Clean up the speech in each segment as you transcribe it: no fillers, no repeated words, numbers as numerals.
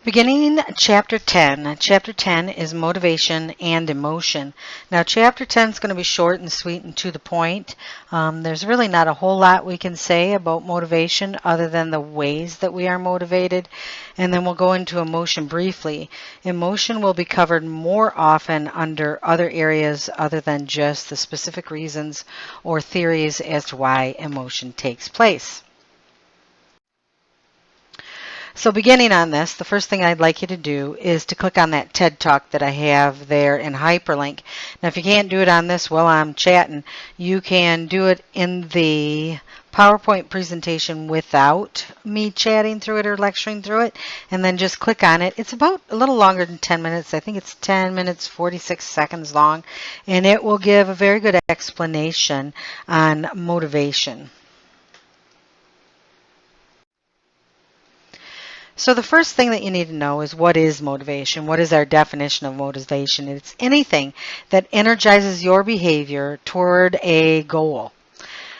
Beginning Chapter 10. Chapter 10 is motivation and emotion. Now, Chapter 10 is going to be short and sweet and to the point. There's really not a whole lot we can say about motivation other than the ways that we are motivated. And then we'll go into emotion briefly. Emotion will be covered more often under other areas other than just the specific reasons or theories as to why emotion takes place. So beginning on this, the first thing I'd like you to do is to click on that TED Talk that I have there in hyperlink. Now if you can't do it on this while I'm chatting, you can do it in the PowerPoint presentation without me chatting through it or lecturing through it, and then just click on it. It's about a little longer than 10 minutes. I think it's 10 minutes, 46 seconds long, and it will give a very good explanation on motivation. So the first thing that you need to know is what is motivation? What is our definition of motivation? It's anything that energizes your behavior toward a goal.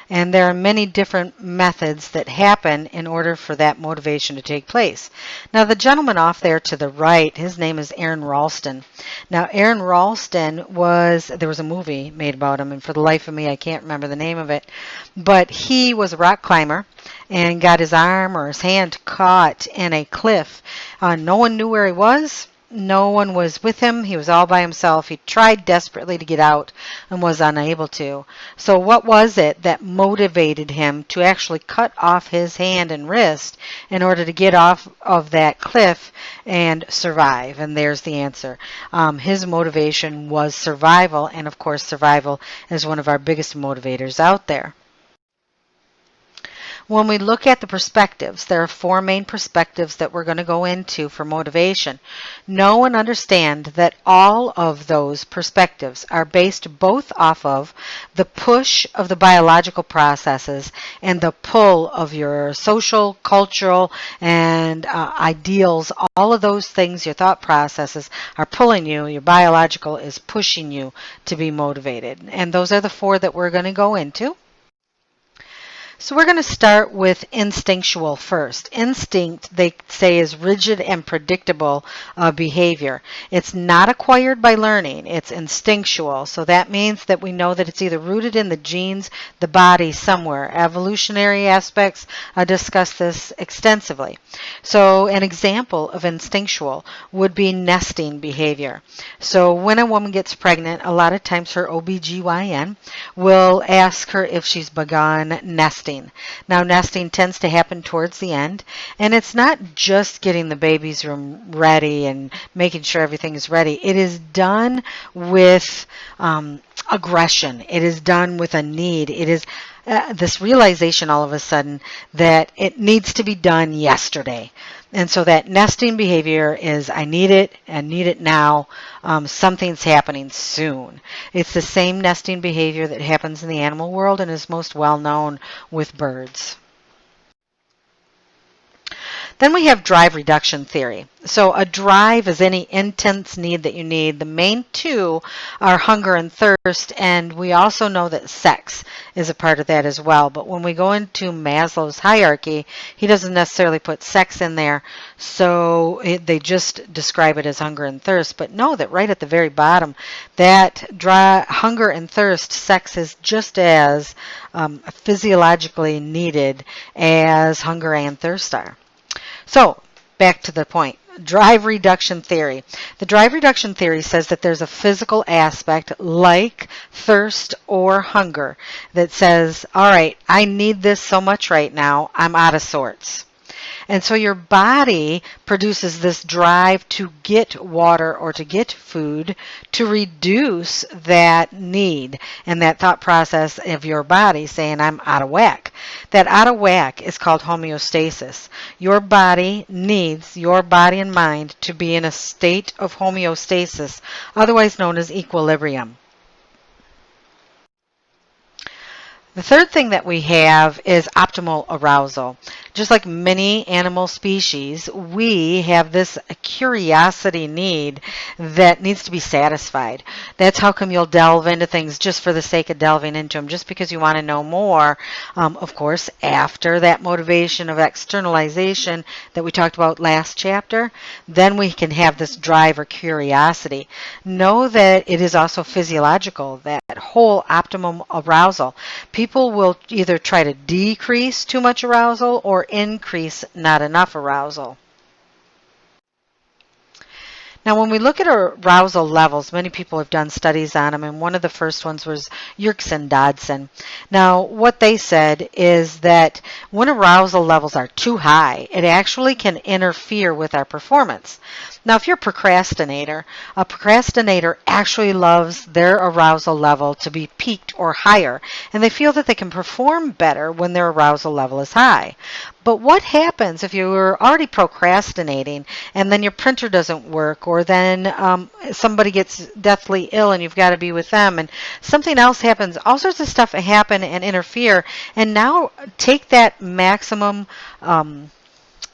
And there are many different methods that happen in order for that motivation to take place. Now, the gentleman off there to the right, his name is Aron Ralston. Now, Aron Ralston there was a movie made about him, and for the life of me, I can't remember the name of it. But he was a rock climber and got his arm or his hand caught in a cliff. No one knew where he was. No one was with him. He was all by himself. He tried desperately to get out and was unable to. So what was it that motivated him to actually cut off his hand and wrist in order to get off of that cliff and survive? And there's the answer. His motivation was survival, and of course survival is one of our biggest motivators out there. When we look at the perspectives, there are four main perspectives that we're going to go into for motivation. Know and understand that all of those perspectives are based both off of the push of the biological processes and the pull of your social, cultural, and ideals. All of those things, your thought processes, are pulling you. Your biological is pushing you to be motivated. And those are the four that we're going to go into. So we're going to start with instinctual first. Instinct, they say, is rigid and predictable behavior. It's not acquired by learning. It's instinctual. So that means that we know that it's either rooted in the genes, the body, somewhere. Evolutionary aspects discuss this extensively. So an example of instinctual would be nesting behavior. So when a woman gets pregnant, a lot of times her OBGYN will ask her if she's begun nesting. Now, nesting tends to happen towards the end, and it's not just getting the baby's room ready and making sure everything is ready. It is done with aggression. It is done with a need. It is this realization all of a sudden that it needs to be done yesterday. And so that nesting behavior is, I need it now, something's happening soon. It's the same nesting behavior that happens in the animal world and is most well known with birds. Then we have drive reduction theory. So a drive is any intense need that you need. The main two are hunger and thirst, and we also know that sex is a part of that as well. But when we go into Maslow's hierarchy, he doesn't necessarily put sex in there, so they just describe it as hunger and thirst. But know that right at the very bottom, that hunger and thirst, sex is just as physiologically needed as hunger and thirst are. So, back to the point. Drive reduction theory. The drive reduction theory says that there's a physical aspect like thirst or hunger that says, all right, I need this so much right now, I'm out of sorts. And so your body produces this drive to get water or to get food to reduce that need and that thought process of your body saying, I'm out of whack. That out of whack is called homeostasis. Your body needs, your body and mind, to be in a state of homeostasis, otherwise known as equilibrium. The third thing that we have is optimal arousal. Just like many animal species, we have this curiosity need that needs to be satisfied. That's how come you'll delve into things just for the sake of delving into them, just because you want to know more. Of course, after that motivation of externalization that we talked about last chapter, then we can have this drive or curiosity. Know that it is also physiological, that whole optimum arousal. People will either try to decrease too much arousal or increase not enough arousal. Now, when we look at arousal levels, many people have done studies on them, and one of the first ones was Yerkes Dodson. Now, what they said is that when arousal levels are too high, it actually can interfere with our performance. Now, if you're a procrastinator actually loves their arousal level to be peaked or higher, and they feel that they can perform better when their arousal level is high. But what happens if you were already procrastinating and then your printer doesn't work, or then somebody gets deathly ill and you've got to be with them, and something else happens? All sorts of stuff happen and interfere, and now take that maximum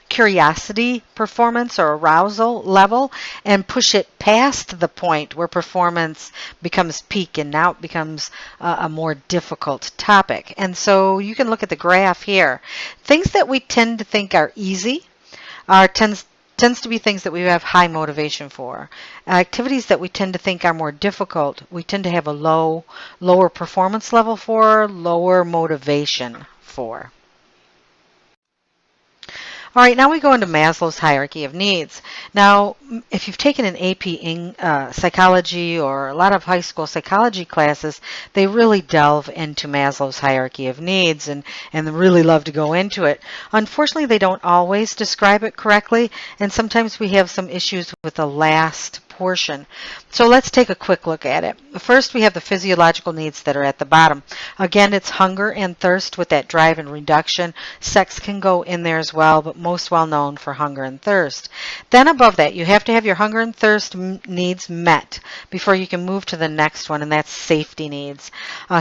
curiosity performance or arousal level and push it past the point where performance becomes peak, and now it becomes a more difficult topic. And so you can look at the graph here. Things that we tend to think are easy tends to be things that we have high motivation for. Activities that we tend to think are more difficult, we tend to have a lower performance level for, lower motivation for. All right, now we go into Maslow's hierarchy of needs. Now, if you've taken an AP psychology or a lot of high school psychology classes, they really delve into Maslow's hierarchy of needs and really love to go into it. Unfortunately, they don't always describe it correctly, and sometimes we have some issues with the last portion. So let's take a quick look at it. First, we have the physiological needs that are at the bottom. Again, it's hunger and thirst with that drive and reduction. Sex can go in there as well, but most well known for hunger and thirst. Then above that, you have to have your hunger and thirst needs met before you can move to the next one, and that's safety needs.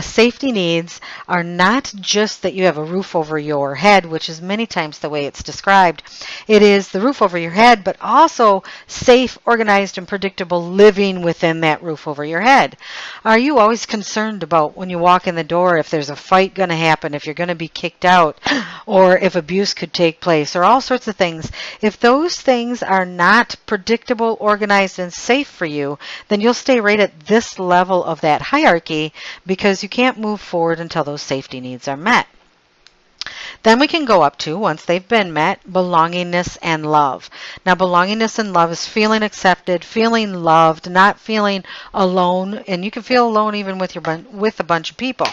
Safety needs are not just that you have a roof over your head, which is many times the way it's described. It is the roof over your head, but also safe, organized, and predictable living within that roof over your head. Are you always concerned about when you walk in the door if there's a fight going to happen, if you're going to be kicked out, or if abuse could take place, or all sorts of things? If those things are not predictable, organized, and safe for you, then you'll stay right at this level of that hierarchy because you can't move forward until those safety needs are met. Then we can go up to, once they've been met, belongingness and love. Now, belongingness and love is feeling accepted, feeling loved, not feeling alone, and you can feel alone even with a bunch of people.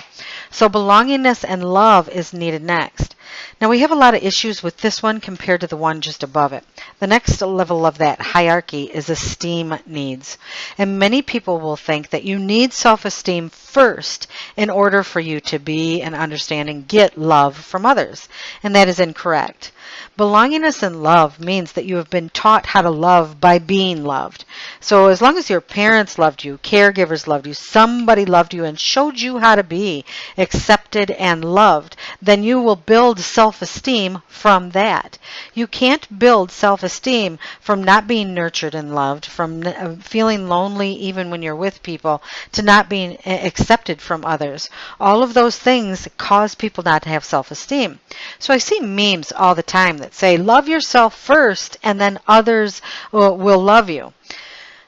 So belongingness and love is needed next. Now, we have a lot of issues with this one compared to the one just above it. The next level of that hierarchy is esteem needs. And many people will think that you need self-esteem first in order for you to be and understand and get love from others. And that is incorrect. Belongingness and love means that you have been taught how to love by being loved. So as long as your parents loved you, caregivers loved you, somebody loved you and showed you how to be accepted and loved, then you will build self-esteem from that. You can't build self-esteem from not being nurtured and loved, from feeling lonely even when you're with people, to not being accepted from others. All of those things cause people not to have self-esteem. So I see memes all the time that say, love yourself first and then others will love you.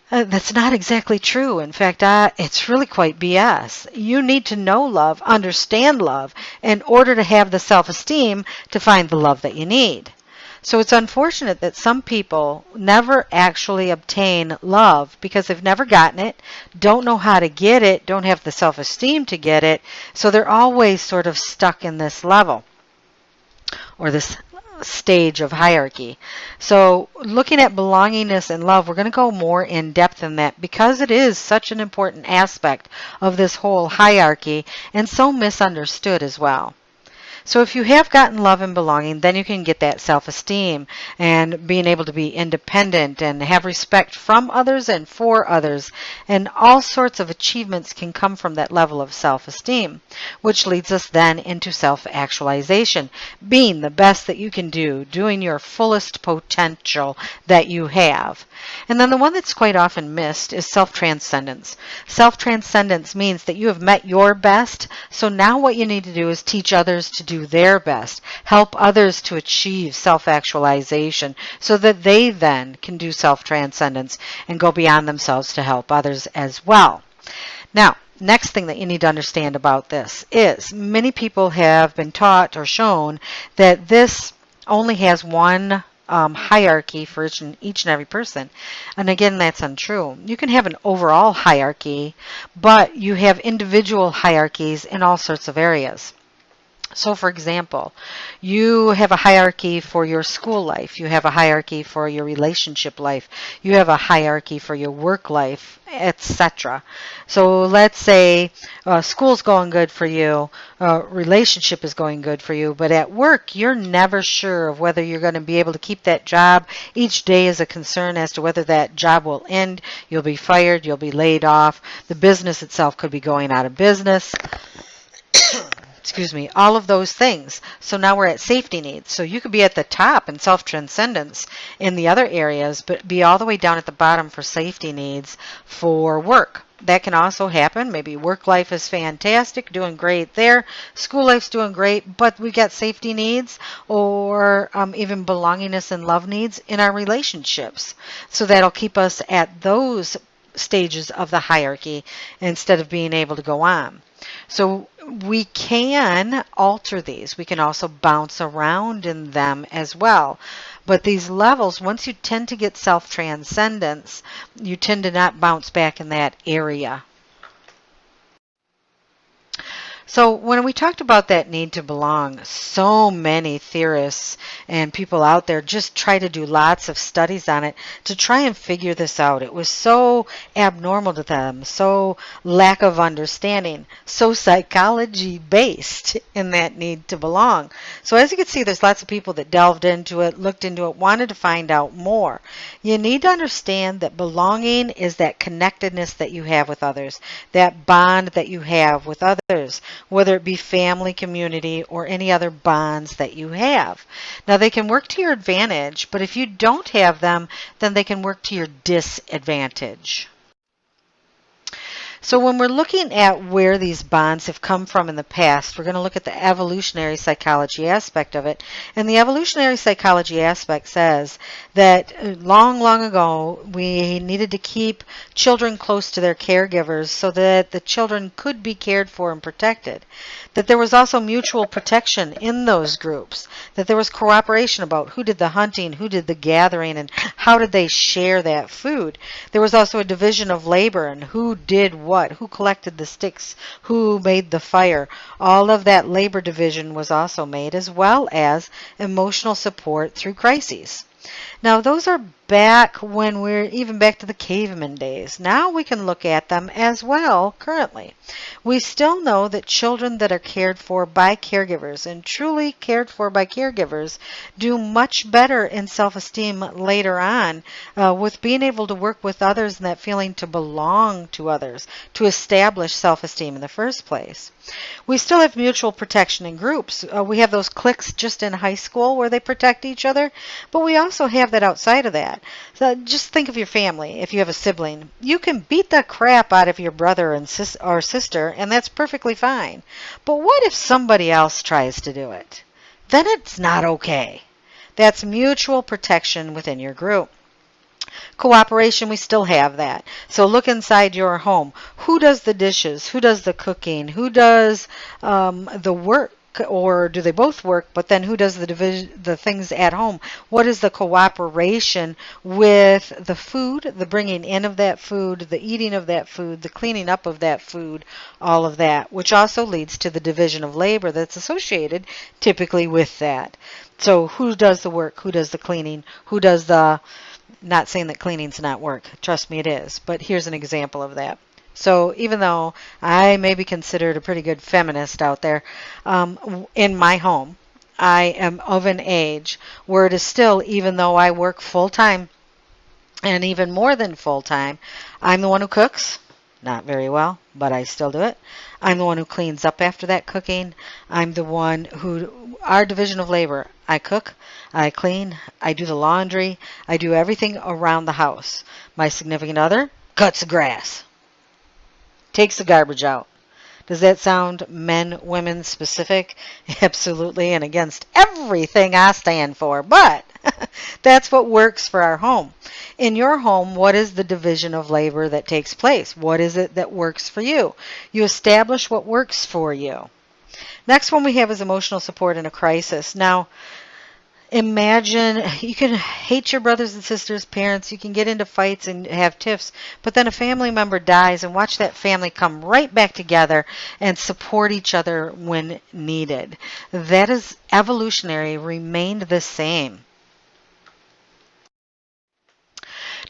That's not exactly true. In fact, it's really quite BS. You need to know love, understand love, in order to have the self-esteem to find the love that you need. So it's unfortunate that some people never actually obtain love because they've never gotten it, don't know how to get it, don't have the self-esteem to get it, so they're always sort of stuck in this level or this stage of hierarchy. So looking at belongingness and love, we're going to go more in depth in that because it is such an important aspect of this whole hierarchy and so misunderstood as well. So if you have gotten love and belonging, then you can get that self-esteem and being able to be independent and have respect from others and for others. And all sorts of achievements can come from that level of self-esteem, which leads us then into self-actualization, being the best that you can do, doing your fullest potential that you have. And then the one that's quite often missed is self-transcendence. Self-transcendence means that you have met your best, so now what you need to do is teach others to do their best, help others to achieve self-actualization so that they then can do self-transcendence and go beyond themselves to help others as well. Now, next thing that you need to understand about this is many people have been taught or shown that this only has one hierarchy for each and every person. And again, that's untrue. You can have an overall hierarchy, but you have individual hierarchies in all sorts of areas. So, for example, you have a hierarchy for your school life. You have a hierarchy for your relationship life. You have a hierarchy for your work life, etc. So let's say school's going good for you, relationship is going good for you, but at work you're never sure of whether you're going to be able to keep that job. Each day is a concern as to whether that job will end. You'll be fired, you'll be laid off. The business itself could be going out of business. Excuse me, all of those things. So now we're at safety needs. So you could be at the top in self-transcendence in the other areas, but be all the way down at the bottom for safety needs for work. That can also happen. Maybe work life is fantastic, doing great there. School life's doing great, but we got safety needs or even belongingness and love needs in our relationships. So that'll keep us at those stages of the hierarchy instead of being able to go on. So we can alter these. We can also bounce around in them as well. But these levels, once you tend to get self-transcendence, you tend to not bounce back in that area. So when we talked about that need to belong, so many theorists and people out there just try to do lots of studies on it to try and figure this out. It was so abnormal to them, so lack of understanding, so psychology based in that need to belong. So as you can see, there's lots of people that delved into it, looked into it, wanted to find out more. You need to understand that belonging is that connectedness that you have with others, that bond that you have with others, whether it be family, community, or any other bonds that you have. Now, they can work to your advantage, but if you don't have them, then they can work to your disadvantage. So when we're looking at where these bonds have come from in the past, we're going to look at the evolutionary psychology aspect of it. And the evolutionary psychology aspect says that long, long ago, we needed to keep children close to their caregivers so that the children could be cared for and protected. That there was also mutual protection in those groups. That there was cooperation about who did the hunting, who did the gathering, and how did they share that food. There was also a division of labor and who did what, who collected the sticks, who made the fire. All of that labor division was also made, as well as emotional support through crises. Now, those are back when we're even back to the caveman days. Now we can look at them as well currently. We still know that children that are cared for by caregivers and truly cared for by caregivers do much better in self-esteem later on with being able to work with others and that feeling to belong to others, to establish self-esteem in the first place. We still have mutual protection in groups. We have those cliques just in high school where they protect each other, but we also have that outside of that. So just think of your family. If you have a sibling, you can beat the crap out of your brother or sister, and that's perfectly fine. But what if somebody else tries to do it? Then it's not okay. That's mutual protection within your group. Cooperation, we still have that. So look inside your home. Who does the dishes? Who does the cooking? Who does the work? Or do they both work, but then who does the things at home? What is the cooperation with the food, the bringing in of that food, the eating of that food, the cleaning up of that food, all of that, which also leads to the division of labor that's associated typically with that. So who does the work? Who does the cleaning? Who does the... Not saying that cleaning's not work. Trust me, it is. But here's an example of that. So even though I may be considered a pretty good feminist out there, in my home, I am of an age where it is still, even though I work full time and even more than full time, I'm the one who cooks. Not very well, but I still do it. I'm the one who cleans up after that cooking. I'm the one who, our division of labor, I cook, I clean, I do the laundry, I do everything around the house. My significant other cuts the grass, takes the garbage out. Does that sound men, women specific? Absolutely, and against everything I stand for. But that's what works for our home. In your home, what is the division of labor that takes place? What is it that works for you? You establish what works for you. Next one we have is emotional support in a crisis. Now, imagine you can hate your brothers and sisters, parents, you can get into fights and have tiffs, but then a family member dies and watch that family come right back together and support each other when needed. That is evolutionary, remained the same.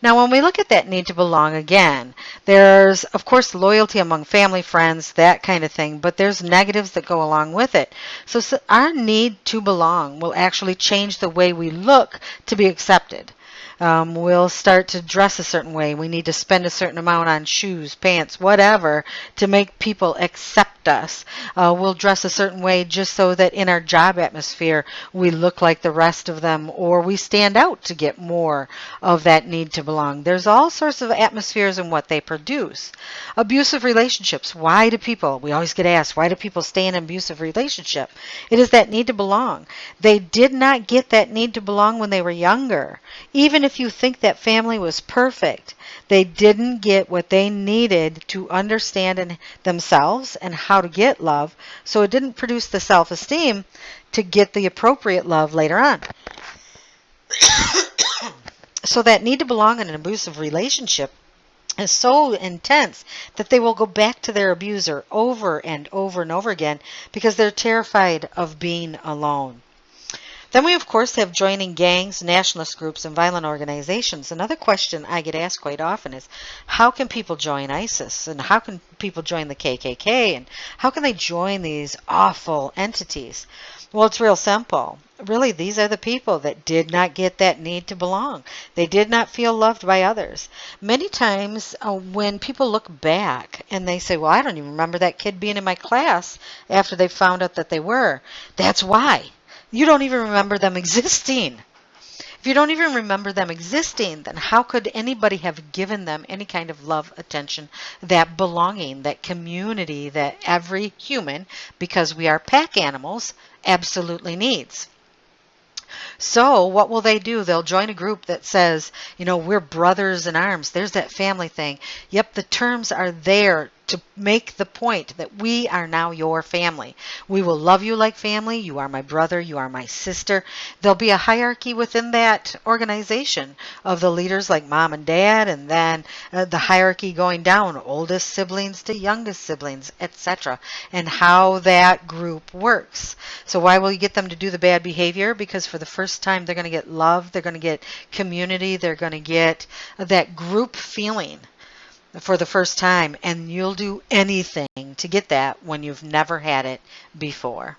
Now, when we look at that need to belong again, there's, of course, loyalty among family, friends, that kind of thing, but there's negatives that go along with it. So our need to belong will actually change the way we look to be accepted. We'll start to dress a certain way. We need to spend a certain amount on shoes, pants, whatever, to make people accept us. We'll dress a certain way just so that in our job atmosphere we look like the rest of them, or we stand out to get more of that need to belong. There's all sorts of atmospheres and what they produce. Abusive relationships. Why do people, we always get asked, why do people stay in an abusive relationship? It is that need to belong. They did not get that need to belong when they were younger. Even if you think that family was perfect, they didn't get what they needed to understand themselves and how to get love, so it didn't produce the self-esteem to get the appropriate love later on. So that need to belong in an abusive relationship is so intense that they will go back to their abuser over and over and over again because they're terrified of being alone. Then we, of course, have joining gangs, nationalist groups, and violent organizations. Another question I get asked quite often is, how can people join ISIS? And how can people join the KKK? And how can they join these awful entities? Well, it's real simple. Really, these are the people that did not get that need to belong. They did not feel loved by others. Many times when people look back and they say, well, I don't even remember that kid being in my class after they found out that they were. That's why. You don't even remember them existing. If you don't even remember them existing, then how could anybody have given them any kind of love, attention, that belonging, that community that every human, because we are pack animals, absolutely needs? So what will they do? They'll join a group that says, we're brothers in arms. There's that family thing. Yep, the terms are there to make the point that we are now your family. We will love you like family. You are my brother. You are my sister. There'll be a hierarchy within that organization of the leaders like mom and dad, and then the hierarchy going down, oldest siblings to youngest siblings, etc., and how that group works. So why will you get them to do the bad behavior? Because for the first time they're going to get love, they're going to get community, they're going to get that group feeling for the first time, and you'll do anything to get that when you've never had it before.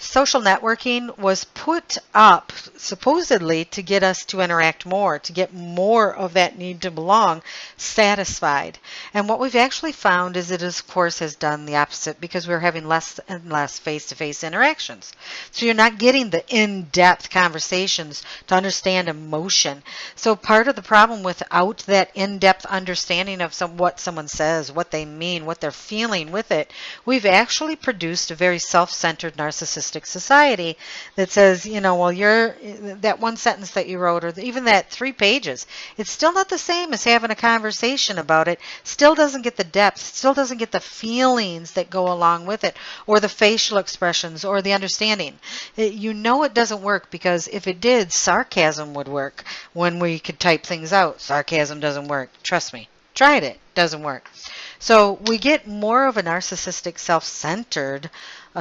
Social networking was put up supposedly to get us to interact more, to get more of that need to belong satisfied. And what we've actually found is it, of course, has done the opposite because we're having less and less face-to-face interactions. So you're not getting the in-depth conversations to understand emotion. So part of the problem without that in-depth understanding of what someone says, what they mean, what they're feeling with it, we've actually produced a very self-centered, narcissistic society that says, well, you're that one sentence that you wrote, or even that 3 pages, it's still not the same as having a conversation about it, still doesn't get the depth, still doesn't get the feelings that go along with it, or the facial expressions, or the understanding. It doesn't work, because if it did, sarcasm would work when we could type things out. Sarcasm doesn't work. Trust me. Tried it. Doesn't work. So we get more of a narcissistic, self-centered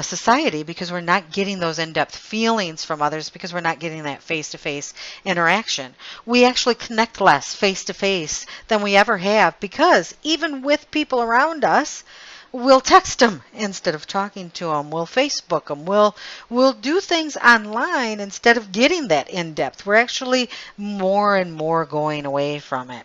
society because we're not getting those in-depth feelings from others because we're not getting that face-to-face interaction. We actually connect less face-to-face than we ever have because even with people around us, we'll text them instead of talking to them. We'll Facebook them. We'll do things online instead of getting that in-depth. We're actually more and more going away from it.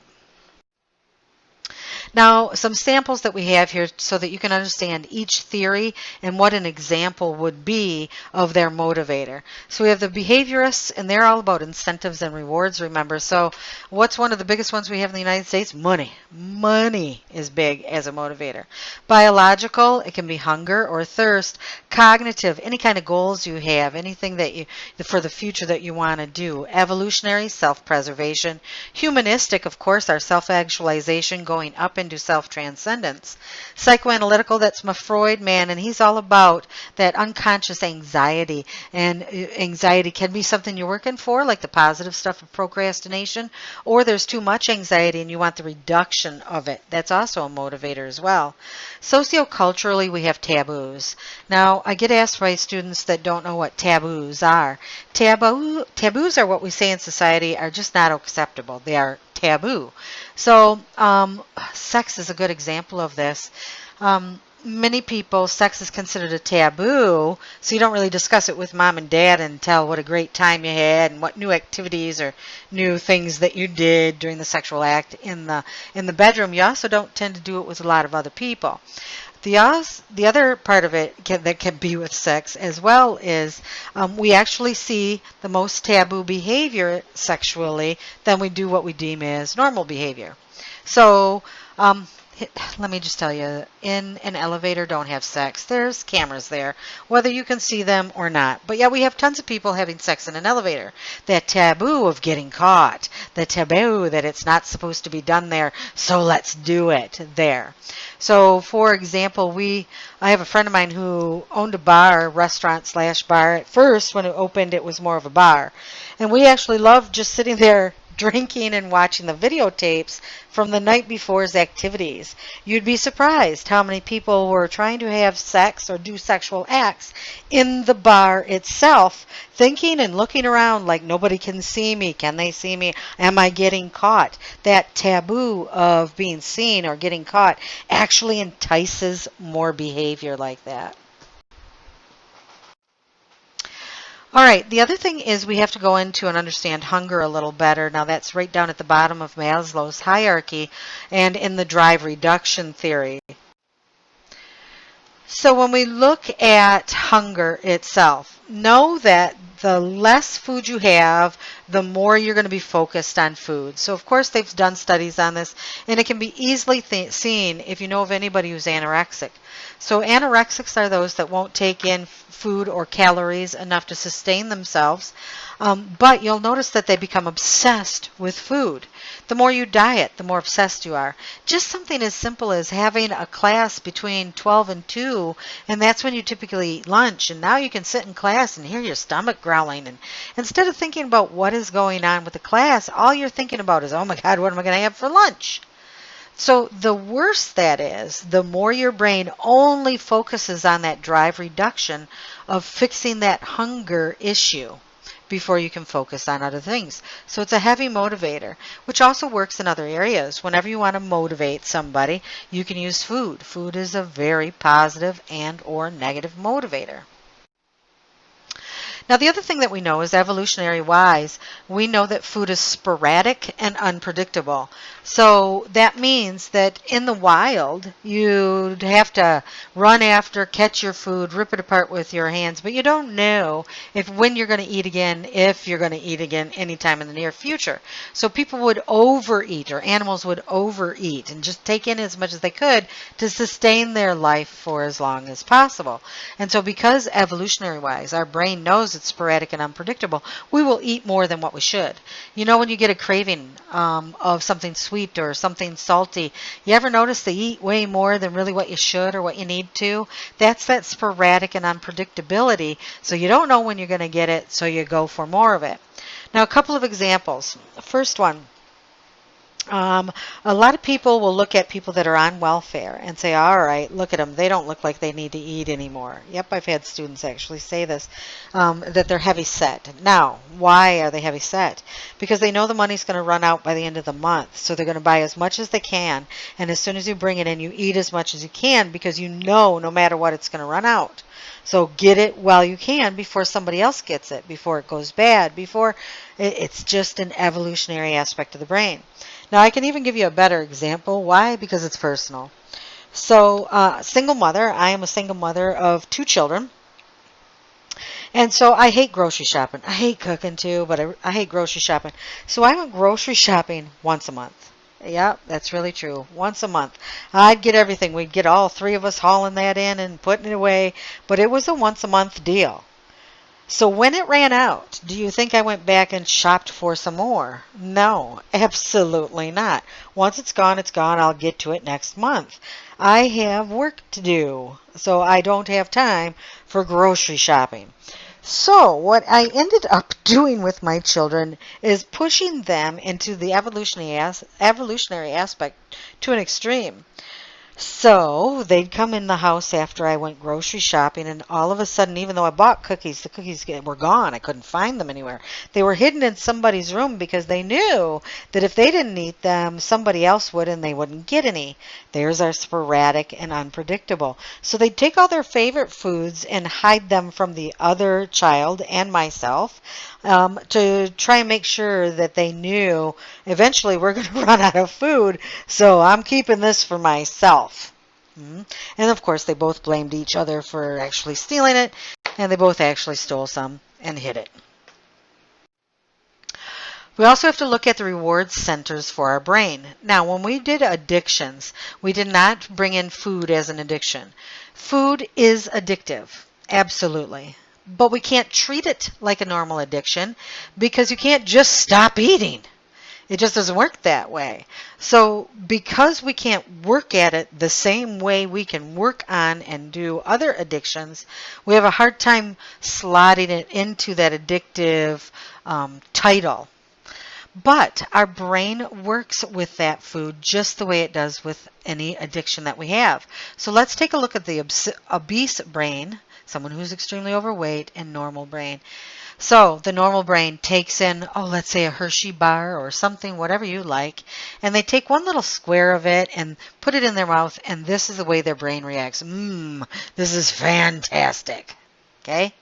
Now, some samples that we have here so that you can understand each theory and what an example would be of their motivator. So we have the behaviorists, and they're all about incentives and rewards, remember. So what's one of the biggest ones we have in the United States? Money. Money is big as a motivator. Biological, it can be hunger or thirst. Cognitive, any kind of goals you have, anything that you, for the future that you want to do. Evolutionary, self-preservation. Humanistic, of course, our self-actualization, going up into self-transcendence. Psychoanalytical, that's my Freud man, and he's all about that unconscious anxiety. And anxiety can be something you're working for, like the positive stuff of procrastination, or there's too much anxiety and you want the reduction of it. That's also a motivator as well. Socioculturally, we have taboos. Now, I get asked by students that don't know what taboos are. Taboos are what we say in society are just not acceptable. They are taboo. So sex is a good example of this. Many people, sex is considered a taboo, so you don't really discuss it with mom and dad and tell what a great time you had and what new activities or new things that you did during the sexual act in the bedroom. You also don't tend to do it with a lot of other people. The other part of it that can be with sex as well is we actually see the most taboo behavior sexually than we do what we deem as normal behavior. So let me just tell you, in an elevator, don't have sex. There's cameras there, whether you can see them or not. But yeah, we have tons of people having sex in an elevator. That taboo of getting caught, the taboo that it's not supposed to be done there, so let's do it there. So, for example, I have a friend of mine who owned a bar, restaurant / bar. At first, when it opened, it was more of a bar. And we actually loved just sitting there drinking and watching the videotapes from the night before's activities. You'd be surprised how many people were trying to have sex or do sexual acts in the bar itself, thinking and looking around like nobody can see me. Can they see me? Am I getting caught? That taboo of being seen or getting caught actually entices more behavior like that. All right, the other thing is we have to go into and understand hunger a little better. Now that's right down at the bottom of Maslow's hierarchy and in the drive reduction theory. So when we look at hunger itself, know that the less food you have, the more you're going to be focused on food. So of course they've done studies on this, and it can be easily seen if you know of anybody who's anorexic. So anorexics are those that won't take in food or calories enough to sustain themselves, but you'll notice that they become obsessed with food. The more you diet, the more obsessed you are. Just something as simple as having a class between 12 and 2, and that's when you typically eat lunch, and now you can sit in class and hear your stomach growling, and instead of thinking about what is going on with the class, all you're thinking about is, oh my God, what am I going to have for lunch? So the worse that is, the more your brain only focuses on that drive reduction of fixing that hunger issue before you can focus on other things. So it's a heavy motivator, which also works in other areas. Whenever you want to motivate somebody, you can use food. Food is a very positive and or negative motivator. Now, the other thing that we know is evolutionary wise, we know that food is sporadic and unpredictable. So that means that in the wild, you'd have to run after, catch your food, rip it apart with your hands, but you don't know when you're going to eat again, if you're going to eat again anytime in the near future. So people would overeat, or animals would overeat and just take in as much as they could to sustain their life for as long as possible. And so because evolutionary wise, our brain knows it's sporadic and unpredictable, we will eat more than what we should. You know, when you get a craving of something sweet or something salty, you ever notice they eat way more than really what you should or what you need to? That's that sporadic and unpredictability. So you don't know when you're going to get it, so you go for more of it. Now, a couple of examples. First one, Um, a lot of people will look at people that are on welfare and say, all right, look at them. They don't look like they need to eat anymore. Yep, I've had students actually say this, that they're heavy set. Now, why are they heavy set? Because they know the money's going to run out by the end of the month. So they're going to buy as much as they can. And as soon as you bring it in, you eat as much as you can because you know no matter what, it's going to run out. So get it while you can before somebody else gets it, before it goes bad, before it's just an evolutionary aspect of the brain. Now, I can even give you a better example. Why? Because it's personal. So, single mother, I am a single mother of 2 children. And so I hate grocery shopping. I hate cooking too, but I hate grocery shopping. So I went grocery shopping once a month. Yeah, that's really true. Once a month. I'd get everything. We'd get all 3 of us hauling that in and putting it away. But it was a once a month deal. So when it ran out, do you think I went back and shopped for some more? No, absolutely not. Once it's gone, it's gone. I'll get to it next month. I have work to do, so I don't have time for grocery shopping. So what I ended up doing with my children is pushing them into the evolutionary aspect to an extreme. So they'd come in the house after I went grocery shopping, and all of a sudden, even though I bought cookies, the cookies were gone. I couldn't find them anywhere. They were hidden in somebody's room because they knew that if they didn't eat them, somebody else would and they wouldn't get any. Theirs are sporadic and unpredictable. So they'd take all their favorite foods and hide them from the other child and myself, to try and make sure that they knew eventually we're going to run out of food, so I'm keeping this for myself. And of course, they both blamed each other for actually stealing it, and they both actually stole some and hid it. We also have to look at the reward centers for our brain. Now, when we did addictions, we did not bring in food as an addiction. Food is addictive, absolutely. But we can't treat it like a normal addiction because you can't just stop eating. It just doesn't work that way. So because we can't work at it the same way we can work on and do other addictions, we have a hard time slotting it into that addictive title. But our brain works with that food just the way it does with any addiction that we have. So let's take a look at the obese brain, someone who's extremely overweight, and normal brain. So the normal brain takes in, let's say a Hershey bar or something, whatever you like, and they take one little square of it and put it in their mouth, and this is the way their brain reacts. This is fantastic. Okay?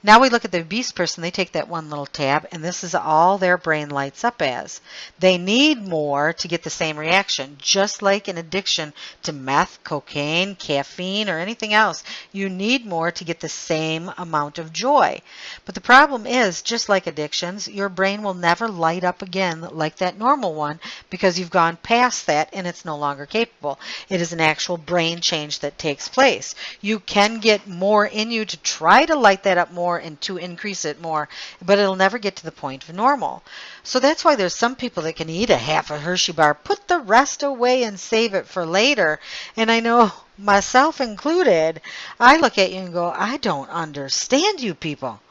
Now we look at the obese person, they take that one little tab, and this is all their brain lights up as. They need more to get the same reaction, just like an addiction to meth, cocaine, caffeine, or anything else. You need more to get the same amount of joy. But the problem is, just like addictions, your brain will never light up again like that normal one because you've gone past that and it's no longer capable. It is an actual brain change that takes place. You can get more in you to try to light that up more and to increase it more, but it'll never get to the point of normal. So that's why there's some people that can eat a half a Hershey bar, put the rest away and save it for later. And I know myself included, I look at you and go, I don't understand you people.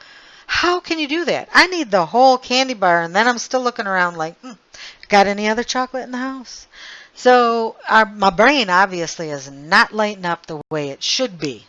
How can you do that? I need the whole candy bar, and then I'm still looking around like, got any other chocolate in the house? So my brain obviously is not lighting up the way it should be.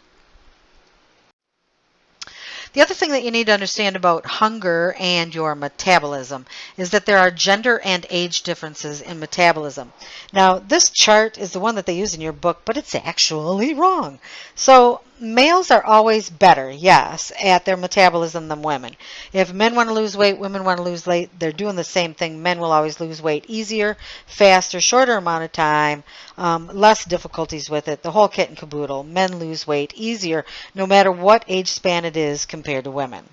The other thing that you need to understand about hunger and your metabolism is that there are gender and age differences in metabolism. Now, this chart is the one that they use in your book, but it's actually wrong. So males are always better, yes, at their metabolism than women. If men want to lose weight, women want to lose weight, they're doing the same thing. Men will always lose weight easier, faster, shorter amount of time, less difficulties with it, the whole kit and caboodle. Men lose weight easier no matter what age span it is compared to women.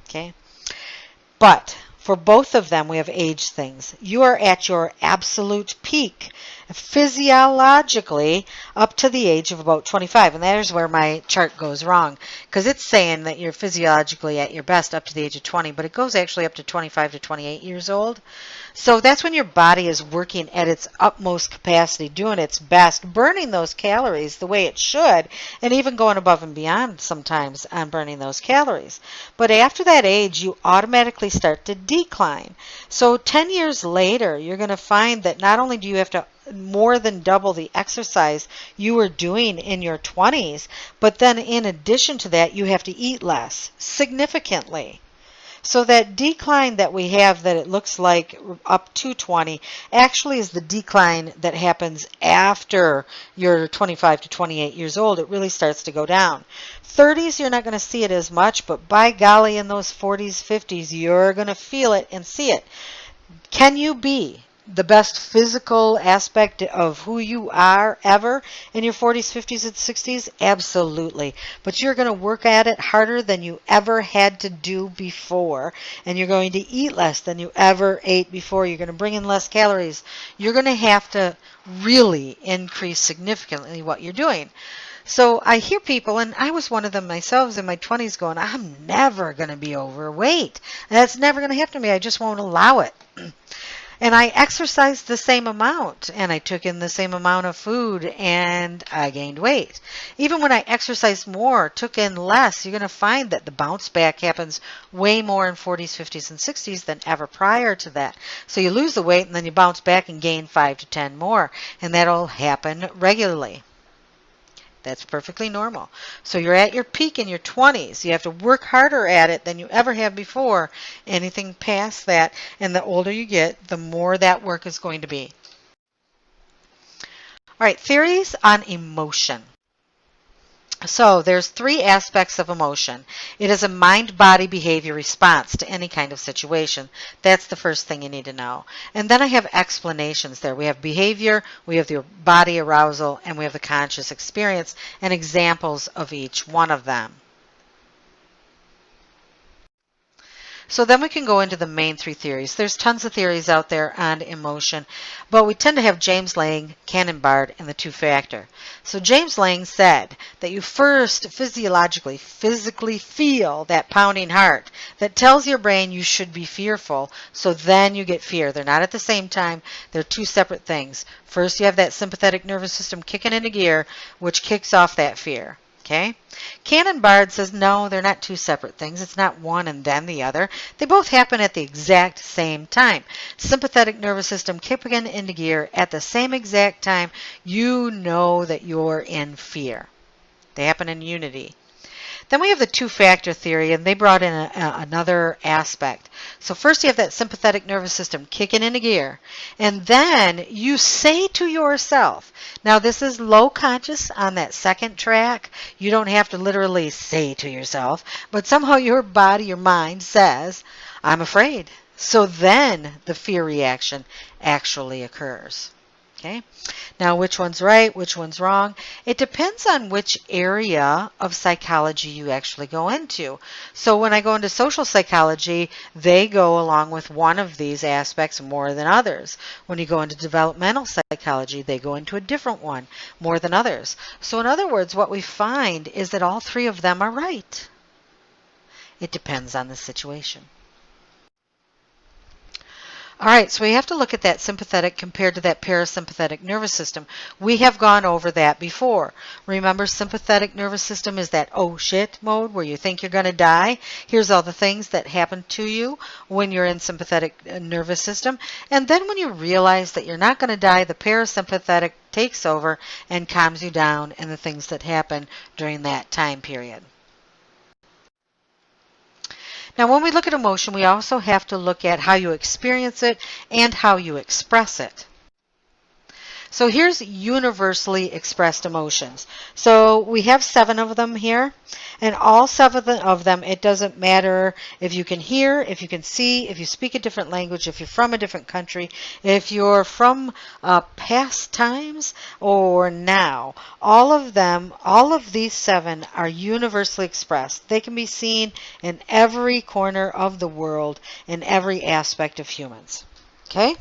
Okay? But for both of them, we have age things. You are at your absolute peak physiologically up to the age of about 25. And there's where my chart goes wrong, because it's saying that you're physiologically at your best up to the age of 20, but it goes actually up to 25 to 28 years old. So that's when your body is working at its utmost capacity, doing its best, burning those calories the way it should, and even going above and beyond sometimes on burning those calories. But after that age, you automatically start to decline. So 10 years later, you're going to find that not only do you have to more than double the exercise you were doing in your 20s, but then in addition to that, you have to eat less, significantly. So that decline that we have that it looks like up to 20 actually is the decline that happens after you're 25 to 28 years old. It really starts to go down. 30s, you're not going to see it as much, but by golly, in those 40s, 50s, you're going to feel it and see it. Can you be the best physical aspect of who you are ever in your 40s, 50s, and 60s? Absolutely. But you're going to work at it harder than you ever had to do before. And you're going to eat less than you ever ate before. You're going to bring in less calories. You're going to have to really increase significantly what you're doing. So I hear people, and I was one of them myself in my 20s, going, I'm never going to be overweight. That's never going to happen to me. I just won't allow it. And I exercised the same amount, and I took in the same amount of food, and I gained weight. Even when I exercised more, took in less, you're going to find that the bounce back happens way more in 40s, 50s, and 60s than ever prior to that. So you lose the weight, and then you bounce back and gain 5 to 10 more, and that'll happen regularly. That's perfectly normal. So you're at your peak in your 20s. You have to work harder at it than you ever have before. Anything past that, and the older you get, the more that work is going to be. All right, theories on emotion. So there's 3 aspects of emotion. It is a mind-body behavior response to any kind of situation. That's the first thing you need to know. And then I have explanations there. We have behavior, we have the body arousal, and we have the conscious experience, and examples of each one of them. So then we can go into the main 3 theories. There's tons of theories out there on emotion, but we tend to have James Lange, Cannon-Bard, and the 2-factor. So James Lange said that you first physically feel that pounding heart that tells your brain you should be fearful, so then you get fear. They're not at the same time. They're 2 separate things. First, you have that sympathetic nervous system kicking into gear, which kicks off that fear. Okay? Cannon-Bard says, no, they're not 2 separate things. It's not one and then the other. They both happen at the exact same time. Sympathetic nervous system kicking into gear at the same exact time. You know that you're in fear. They happen in unity. Then we have the 2-factor theory, and they brought in another aspect. So first you have that sympathetic nervous system kicking into gear, and then you say to yourself, now this is low conscious on that second track. You don't have to literally say to yourself, but somehow your body, your mind says, I'm afraid. So then the fear reaction actually occurs. Okay. Now, which one's right, which one's wrong? It depends on which area of psychology you actually go into. So when I go into social psychology, they go along with one of these aspects more than others. When you go into developmental psychology, they go into a different one more than others. So in other words, what we find is that all 3 of them are right. It depends on the situation. All right, so we have to look at that sympathetic compared to that parasympathetic nervous system. We have gone over that before. Remember, sympathetic nervous system is that oh shit mode where you think you're going to die. Here's all the things that happen to you when you're in sympathetic nervous system. And then when you realize that you're not going to die, the parasympathetic takes over and calms you down and the things that happen during that time period. Now, when we look at emotion, we also have to look at how you experience it and how you express it. So here's universally expressed emotions. So we have 7 of them here, and all 7 of them, it doesn't matter if you can hear, if you can see, if you speak a different language, if you're from a different country, if you're from past times or now. All of them, all of these 7 are universally expressed. They can be seen in every corner of the world, in every aspect of humans. Okay?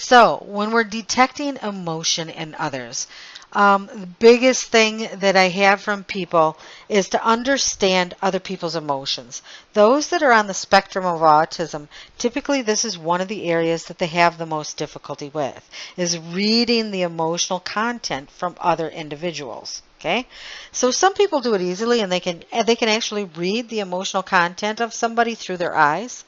So, when we're detecting emotion in others, the biggest thing that I have from people is to understand other people's emotions. Those that are on the spectrum of autism, typically this is one of the areas that they have the most difficulty with, is reading the emotional content from other individuals. Okay, so some people do it easily, and they can actually read the emotional content of somebody through their eyes.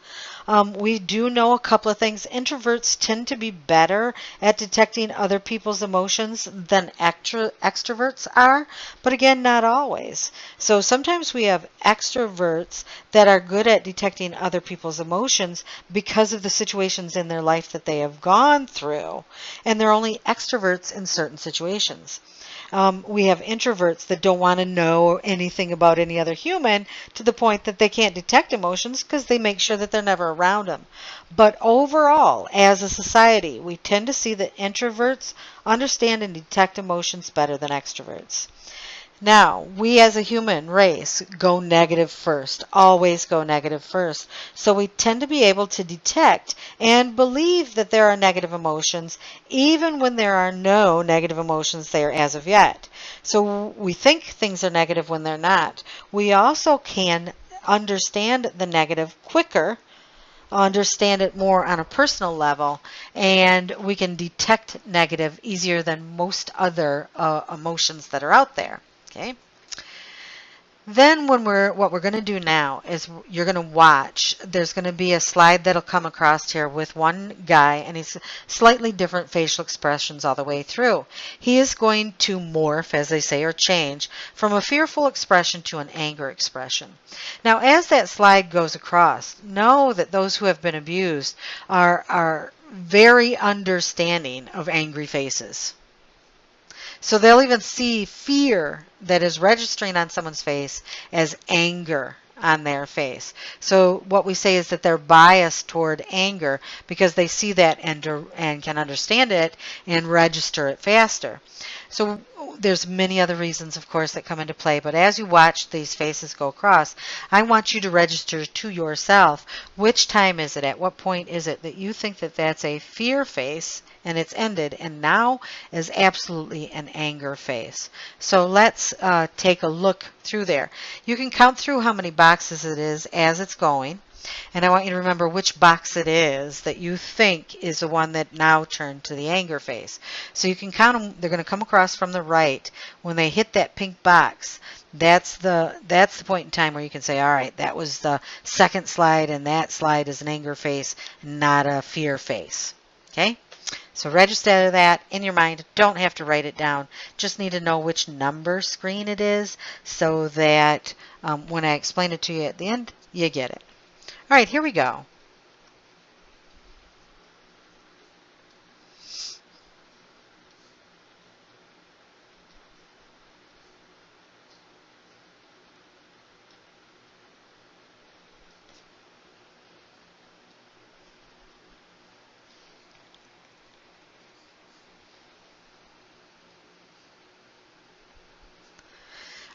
We do know a couple of things. Introverts tend to be better at detecting other people's emotions than extroverts are, but again, not always. So sometimes we have extroverts that are good at detecting other people's emotions because of the situations in their life that they have gone through, and they're only extroverts in certain situations. We have introverts that don't want to know anything about any other human to the point that they can't detect emotions because they make sure that they're never around them. But overall, as a society, we tend to see that introverts understand and detect emotions better than extroverts. Now, we as a human race go negative first, always go negative first. So we tend to be able to detect and believe that there are negative emotions, even when there are no negative emotions there as of yet. So we think things are negative when they're not. We also can understand the negative quicker, understand it more on a personal level, and we can detect negative easier than most other emotions that are out there. Okay. Then what we're going to do now is you're going to watch. There's going to be a slide that'll come across here with one guy, and he's slightly different facial expressions all the way through. He is going to morph, as they say, or change from a fearful expression to an anger expression. Now, as that slide goes across, know that those who have been abused are very understanding of angry faces. So they'll even see fear that is registering on someone's face as anger on their face. So what we say is that they're biased toward anger because they see that and can understand it and register it faster. So there's many other reasons, of course, that come into play. But as you watch these faces go across, I want you to register to yourself which time is it, at what point is it that you think that that's a fear face and it's ended, and now is absolutely an anger face. So let's take a look through there. You can count through how many boxes it is as it's going. And I want you to remember which box it is that you think is the one that now turned to the anger face. So you can count them. They're going to come across from the right. When they hit that pink box, that's the point in time where you can say, all right, that was the second slide, and that slide is an anger face, not a fear face. Okay? So register that in your mind. Don't have to write it down. Just need to know which number screen it is so that when I explain it to you at the end, you get it. All right, here we go.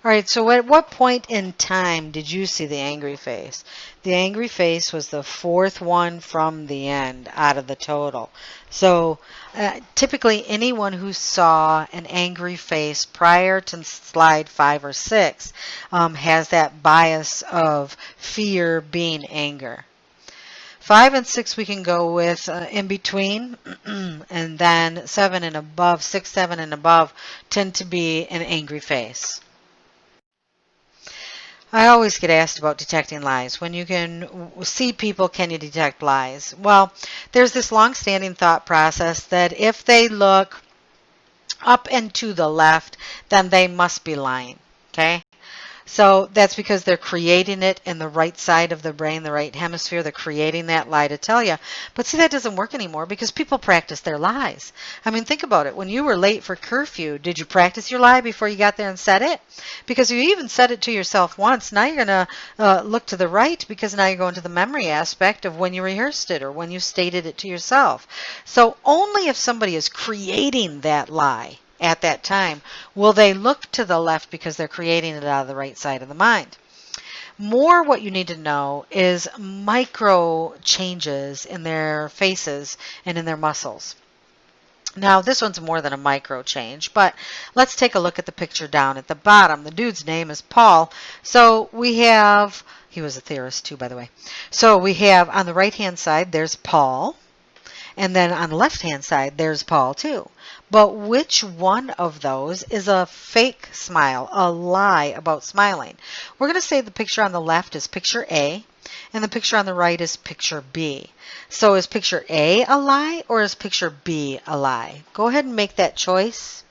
All right, so at what point in time did you see the angry face? The angry face was the fourth one from the end out of the total. So typically anyone who saw an angry face prior to slide 5 or 6 has that bias of fear being anger. 5 and 6 we can go with in between, and then 7 and above, 6, 7 and above tend to be an angry face. I always get asked about detecting lies. When you can see people, can you detect lies? Well, there's this long-standing thought process that if they look up and to the left, then they must be lying. Okay? So that's because they're creating it in the right side of the brain, the right hemisphere. They're creating that lie to tell you. But see, that doesn't work anymore because people practice their lies. I mean, think about it. When you were late for curfew, did you practice your lie before you got there and said it? Because you even said it to yourself once. Now you're going to look to the right because now you're going to the memory aspect of when you rehearsed it or when you stated it to yourself. So only if somebody is creating that lie at that time will they look to the left because they're creating it out of the right side of the mind. More what you need to know is micro changes in their faces and in their muscles. Now, this one's more than a micro change, but let's take a look at the picture down at the bottom. The dude's name is Paul. So we have, he was a theorist too, by the way. So we have on the right-hand side, there's Paul. And then on the left-hand side, there's Paul too. But which one of those is a fake smile, a lie about smiling? We're going to say the picture on the left is picture A, and the picture on the right is picture B. So is picture A a lie or is picture B a lie? Go ahead and make that choice.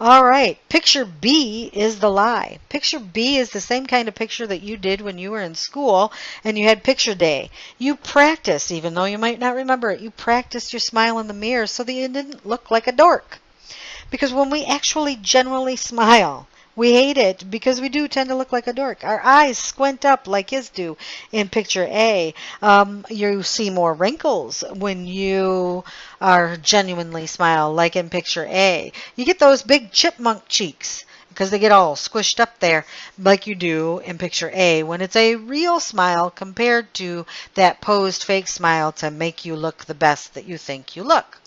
All right, picture B is the lie. Picture B is the same kind of picture that you did when you were in school and you had picture day. You practiced, even though you might not remember it, you practiced your smile in the mirror so that you didn't look like a dork. Because when we actually generally smile, we hate it because we do tend to look like a dork. Our eyes squint up like his do in picture A. You see more wrinkles when you are genuinely smile, like in picture A. You get those big chipmunk cheeks because they get all squished up there like you do in picture A when it's a real smile compared to that posed fake smile to make you look the best that you think you look.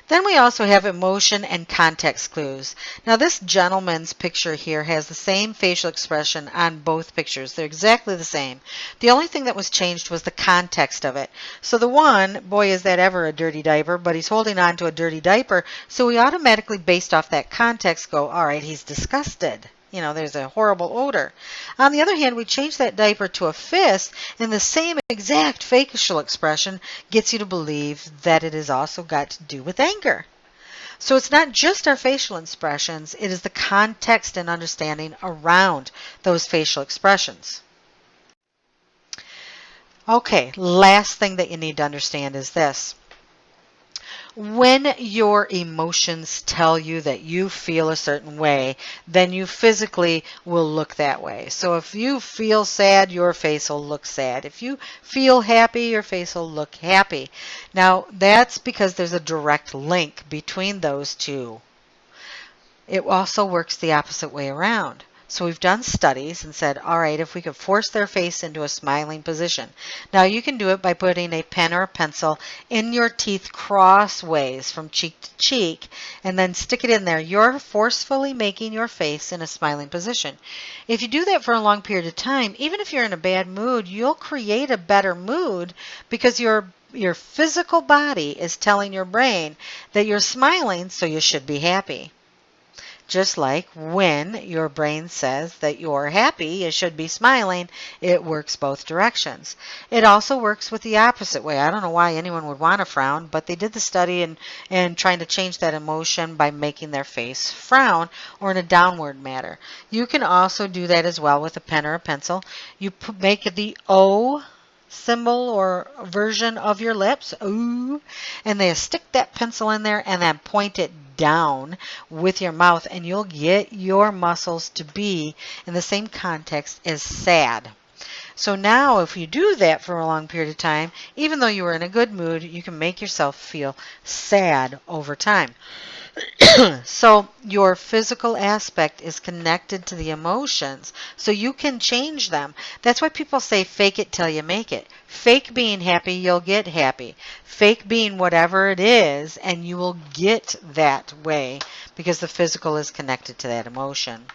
Then we also have emotion and context clues. Now this gentleman's picture here has the same facial expression on both pictures. They're exactly the same. The only thing that was changed was the context of it. So the one, boy is that ever a dirty diaper, but he's holding on to a dirty diaper, so we automatically based off that context go, all right, he's disgusted. You know, there's a horrible odor. On the other hand, we change that diaper to a fist, and the same exact facial expression gets you to believe that it has also got to do with anger. So it's not just our facial expressions, it is the context and understanding around those facial expressions. Okay, last thing that you need to understand is this. When your emotions tell you that you feel a certain way, then you physically will look that way. So if you feel sad, your face will look sad. If you feel happy, your face will look happy. Now, that's because there's a direct link between those two. It also works the opposite way around. So we've done studies and said, all right, if we could force their face into a smiling position. Now you can do it by putting a pen or a pencil in your teeth crossways from cheek to cheek and then stick it in there. You're forcefully making your face in a smiling position. If you do that for a long period of time, even if you're in a bad mood, you'll create a better mood because your physical body is telling your brain that you're smiling, so you should be happy. Just like when your brain says that you're happy, you should be smiling, it works both directions. It also works with the opposite way. I don't know why anyone would want to frown, but they did the study and trying to change that emotion by making their face frown or in a downward manner. You can also do that as well with a pen or a pencil. You make the O symbol or version of your lips, ooh, and then stick that pencil in there and then point it down with your mouth and you'll get your muscles to be in the same context as sad. So now if you do that for a long period of time, even though you were in a good mood, you can make yourself feel sad over time. So your physical aspect is connected to the emotions, so you can change them. That's why people say fake it till you make it. Fake being happy, you'll get happy. Fake being whatever it is, and you will get that way because the physical is connected to that emotion.